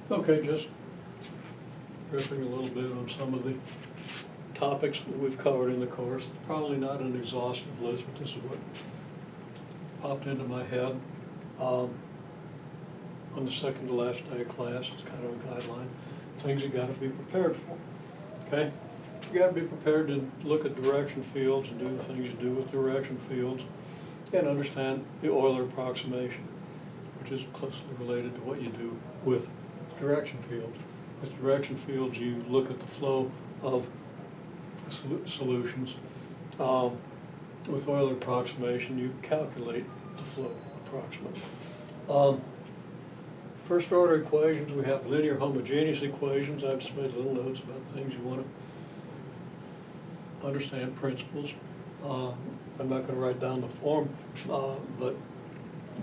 Okay, just riffing a little bit on some of the topics that we've covered in the course. Probably not an exhaustive list, but this is what popped into my head. On the second to last day of class, it's kind of a guideline, things you gotta be prepared for, okay? You gotta be prepared to look at direction fields and do the things you do with direction fields and understand the Euler approximation, which is closely related to what you do with direction fields. With direction fields, you look at the flow of solutions. With Euler approximation, you calculate the flow approximately. First order equations, we have linear homogeneous equations. I've just made little notes about things you want to understand, principles. I'm not going to write down the form, but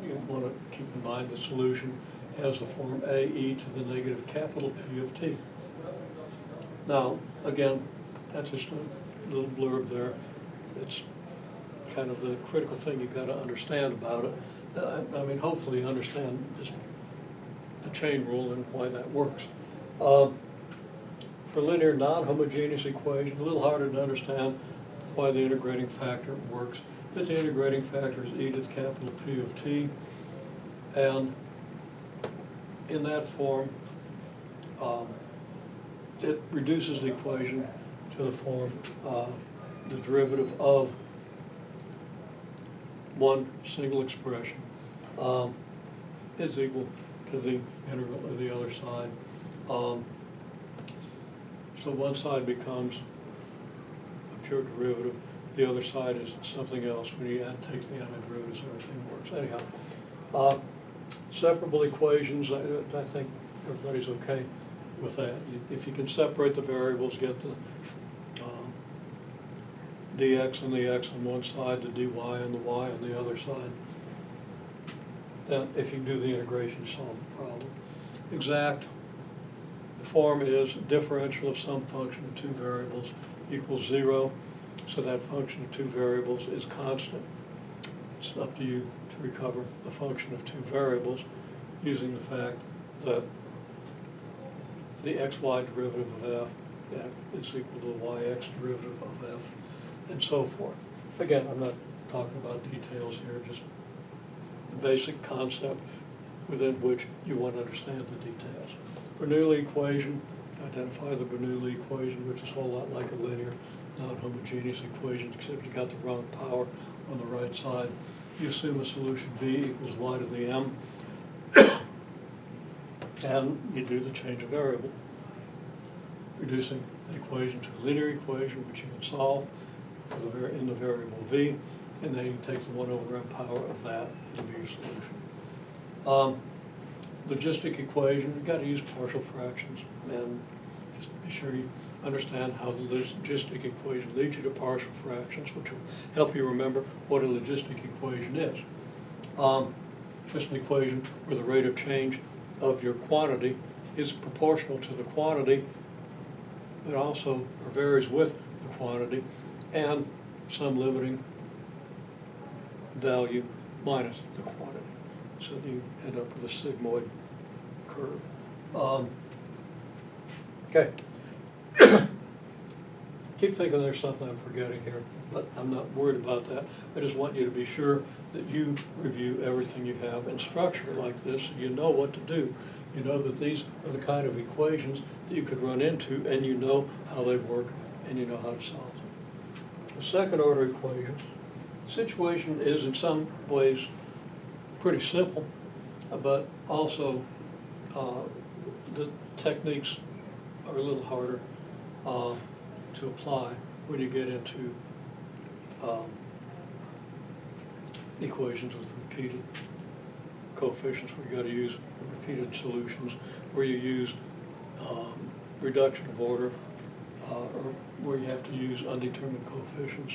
you want to keep in mind the solution has the form a e to the negative capital P of t. Now, again, that's just a little blurb there. It's kind of the critical thing you've got to understand about it. I mean, hopefully you understand just the chain rule and why that works. For linear non-homogeneous equation, a little harder to understand why the integrating factor works. But the integrating factor is e to the capital P of t, and in that form, it reduces the equation to the form, the derivative of one single expression is equal to the integral of the other side. So one side becomes a pure derivative, the other side is something else. When you add, takes the antiderivatives, everything works. Anyhow, separable equations, I think everybody's okay with that. If you can separate the variables, get the dx and the x on one side, the dy and the y on the other side, then if you do the integration, you solve the problem. Exact, the form is differential of some function of two variables equals 0, so that function of two variables is constant. It's up to you to recover the function of two variables using the fact that the xy derivative of f is equal to the yx derivative of f, and so forth. Again, I'm not talking about details here, just the basic concept within which you want to understand the details. Bernoulli equation, identify the Bernoulli equation, which is a whole lot like a linear non-homogeneous equation, except you got the wrong power on the right side. You assume a solution v equals y to the m, and you do the change of variable, reducing the equation to a linear equation, which you can solve for in the variable v, and then you take the 1 over m power of that to be your solution. Logistic equation, you've got to use partial fractions, and just be sure you understand how the logistic equation leads you to partial fractions, which will help you remember what a logistic equation is. Just an equation where the rate of change of your quantity is proportional to the quantity, but also varies with the quantity, and some limiting value minus the quantity. So you end up with a sigmoid curve. Okay. Keep thinking there's something I'm forgetting here, but I'm not worried about that. I just want you to be sure that you review everything you have in structure like this, so you know what to do. You know that these are the kind of equations that you could run into, and you know how they work, and you know how to solve them. The second order equation, the situation is in some ways pretty simple, but also the techniques are a little harder to apply when you get into equations with repeated coefficients, where you got to use repeated solutions, where you use reduction of order, or where you have to use undetermined coefficients,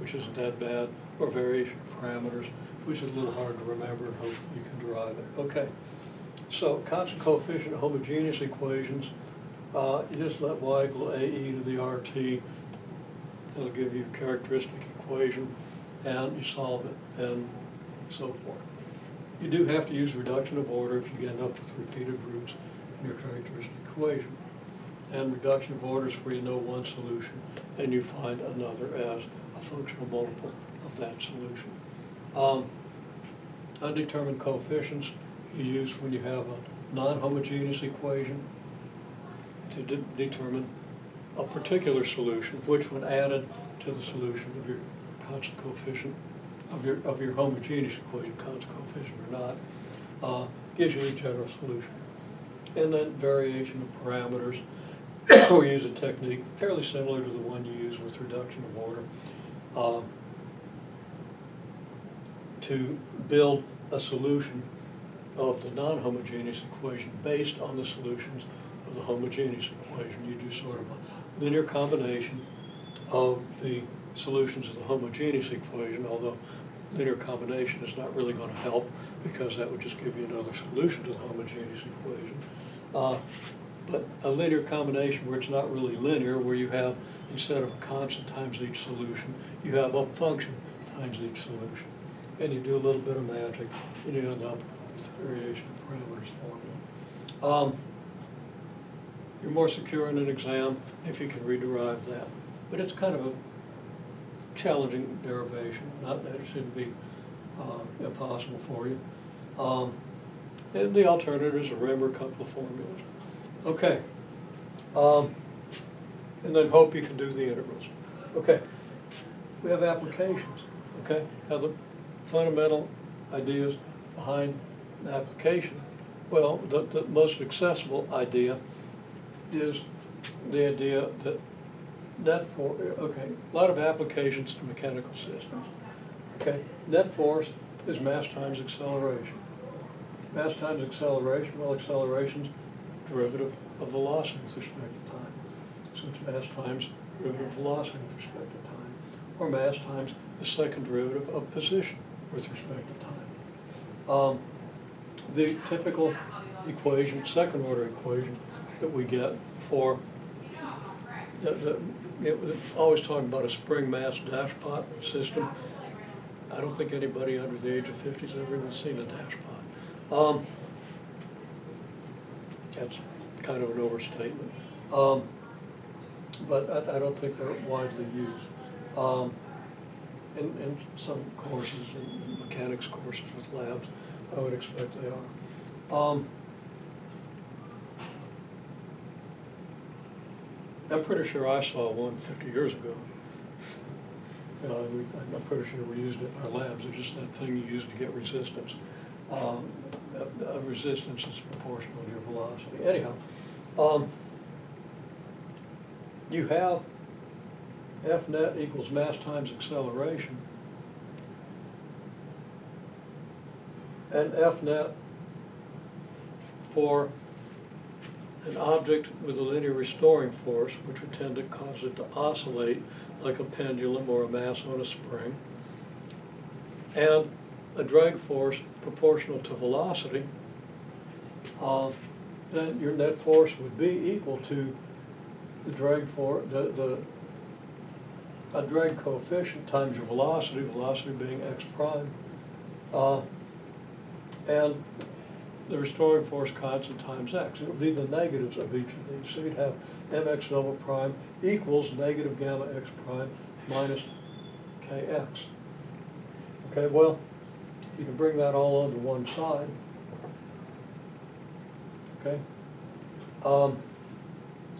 which isn't that bad, or variation parameters, which is a little hard to remember, and hope you can derive it. Okay, so constant coefficient homogeneous equations, you just let y equal ae to the rt. It'll give you a characteristic equation, and you solve it, and so forth. You do have to use reduction of order if you end up with repeated roots, in your characteristic equation. And reduction of order is where you know one solution and you find another as a functional multiple of that solution. Undetermined coefficients you use when you have a non-homogeneous equation to determine a particular solution, which when added to the solution of your constant coefficient of your homogeneous equation, constant coefficient or not, gives you a general solution. And then variation of parameters. We use a technique fairly similar to the one you use with reduction of order to build a solution of the non-homogeneous equation based on the solutions of the homogeneous equation. You do sort of a linear combination of the solutions of the homogeneous equation, although linear combination is not really going to help because that would just give you another solution to the homogeneous equation. But a linear combination where it's not really linear, where you have, instead of a constant times each solution, you have a function times each solution. And you do a little bit of magic, and you end up with the variation of parameters formula. You're more secure in an exam if you can rederive that. But it's kind of a challenging derivation, not that it shouldn't be impossible for you. And the alternative is to remember a couple of formulas. Okay. And then hope you can do the integrals. Okay. We have applications. Okay. Now the fundamental ideas behind the application. Well, the most accessible idea is the idea that a lot of applications to mechanical systems. Okay, net force is mass times acceleration. Mass times acceleration, well, acceleration's derivative of velocity with respect to time. So it's mass times derivative of velocity with respect to time. Or mass times the second derivative of position with respect to time. The typical equation, second order equation that we get for always talking about a spring mass dashpot system. I don't think anybody under the age of 50 has ever even seen a dashpot. That's kind of an overstatement. But I don't think they're widely used. In some courses, in mechanics courses with labs, I would expect they are. I'm pretty sure I saw one 50 years ago. I'm pretty sure we used it in our labs. It's just that thing you use to get resistance. Resistance is proportional to your velocity. Anyhow, you have F net equals mass times acceleration, and F net for an object with a linear restoring force, which would tend to cause it to oscillate like a pendulum or a mass on a spring, and a drag force proportional to velocity, then your net force would be equal to the drag force, a drag coefficient times your velocity, velocity being x prime, and the restoring force constant times x. It would be the negatives of each of these. So you'd have mx double prime equals negative gamma x prime minus kx. Okay, well, you can bring that all onto one side. Okay?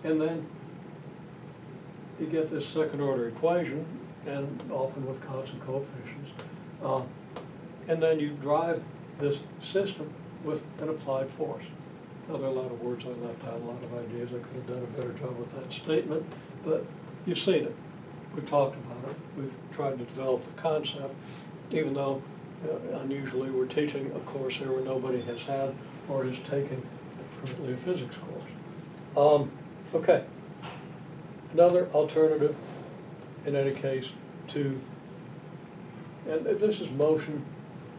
And then you get this second order equation, and often with constant coefficients. And then you drive this system with an applied force. Now, there are a lot of words I left out, a lot of ideas. I could have done a better job with that statement, but you've seen it. We've talked about it. We've tried to develop the concept, even though unusually we're teaching a course here where nobody has had or is taking currently a physics course. Okay. Another alternative, in any case, to, and this is motion.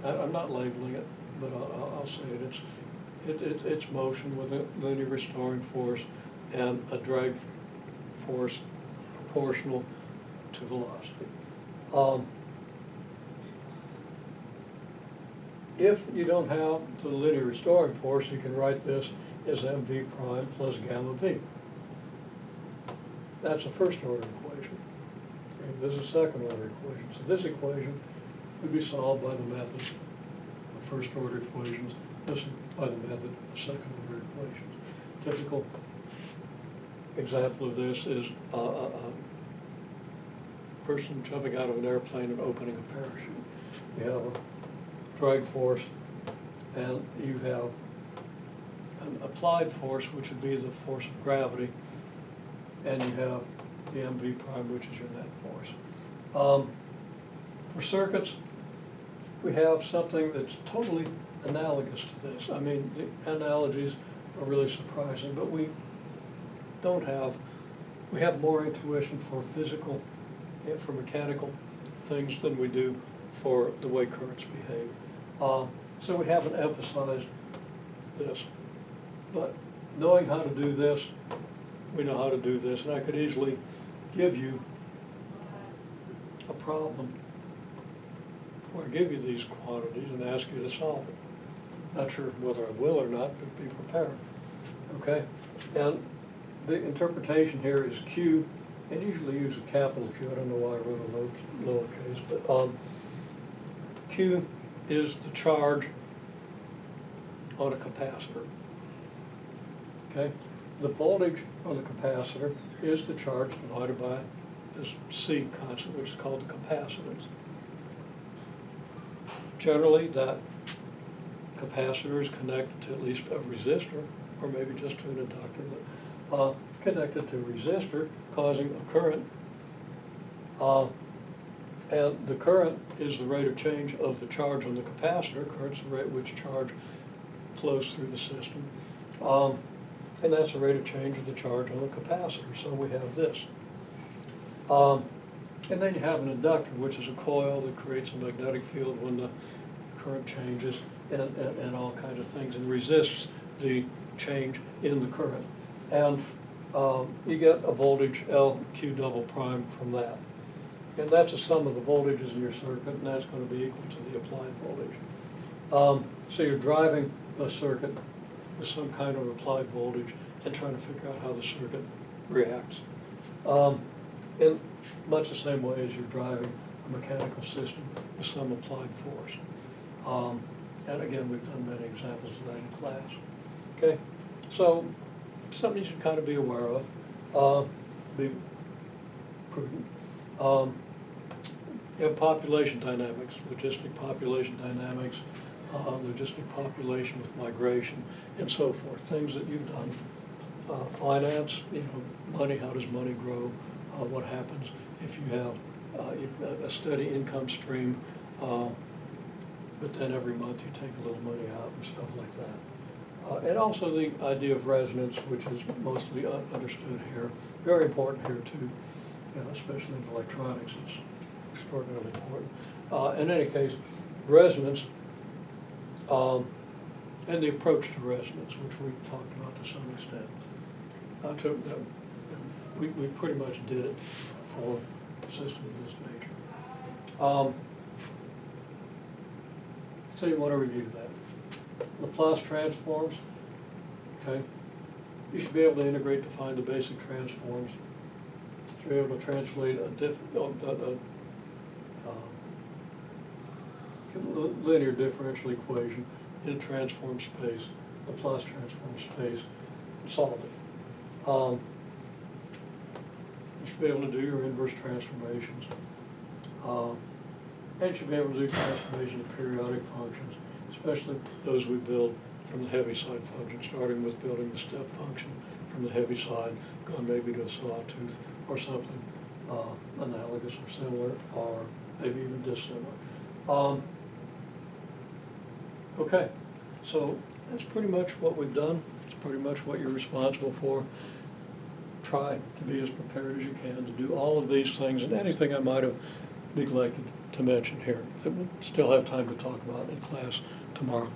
I'm not labeling it, but I'll say it. It's motion with a linear restoring force and a drag force proportional to velocity. If you don't have the linear restoring force, you can write this as mv prime plus gamma v. That's a first order equation. Okay, this is a second order equation. So this equation would be solved by the method of first order equations, this by the method of second order equations. Typical example of this is a person jumping out of an airplane and opening a parachute. You have a drag force, and you have an applied force, which would be the force of gravity, and you have the mv prime, which is your net force. For circuits, we have something that's totally analogous to this. I mean, the analogies are really surprising, but we have more intuition for physical and for mechanical things than we do for the way currents behave. So we haven't emphasized this. But knowing how to do this, we know how to do this, and I could easily give you a problem where I give you these quantities and ask you to solve it. Not sure whether I will or not, but be prepared. Okay? And the interpretation here is Q, and usually use a capital Q. I don't know why I wrote a lowercase, but Q is the charge on a capacitor. Okay? The voltage on the capacitor is the charge divided by this C constant, which is called the capacitance. Generally, that capacitor is connected to at least a resistor, or maybe just to an inductor, but connected to a resistor, causing a current. And the current is the rate of change of the charge on the capacitor. Current's the rate at which charge flows through the system. And that's the rate of change of the charge on the capacitor. So we have this. And then you have an inductor, which is a coil that creates a magnetic field when the current changes, and all kinds of things, and resists the change in the current. And you get a voltage LQ double prime from that. And that's a sum of the voltages in your circuit, and that's going to be equal to the applied voltage. So you're driving a circuit with some kind of applied voltage and trying to figure out how the circuit reacts. In much the same way as you're driving a mechanical system with some applied force. And again, we've done many examples of that in class. Okay, so something you should kind of be aware of, be prudent. You have population dynamics, logistic population dynamics, logistic population with migration, and so forth, things that you've done. Finance, money, how does money grow? What happens if you have a steady income stream, but then every month you take a little money out and stuff like that. And also the idea of resonance, which is mostly understood here. Very important here too, especially in electronics, it's extraordinarily important. In any case, resonance and the approach to resonance, which we talked about to some extent. We pretty much did it for a system of this nature. So you want to review that. Laplace transforms, okay? You should be able to integrate to find the basic transforms. You should be able to translate a linear differential equation in a transform space, Laplace transform space, and solve it. You should be able to do your inverse transformations. And you should be able to do transformation of periodic functions, especially those we build from the heaviside function, starting with building the step function from the heavy side, going maybe to a sawtooth or something analogous or similar, or maybe even dissimilar. Okay, so that's pretty much what we've done. It's pretty much what you're responsible for. Try to be as prepared as you can to do all of these things and anything I might have neglected to mention here that we'll still have time to talk about in class tomorrow.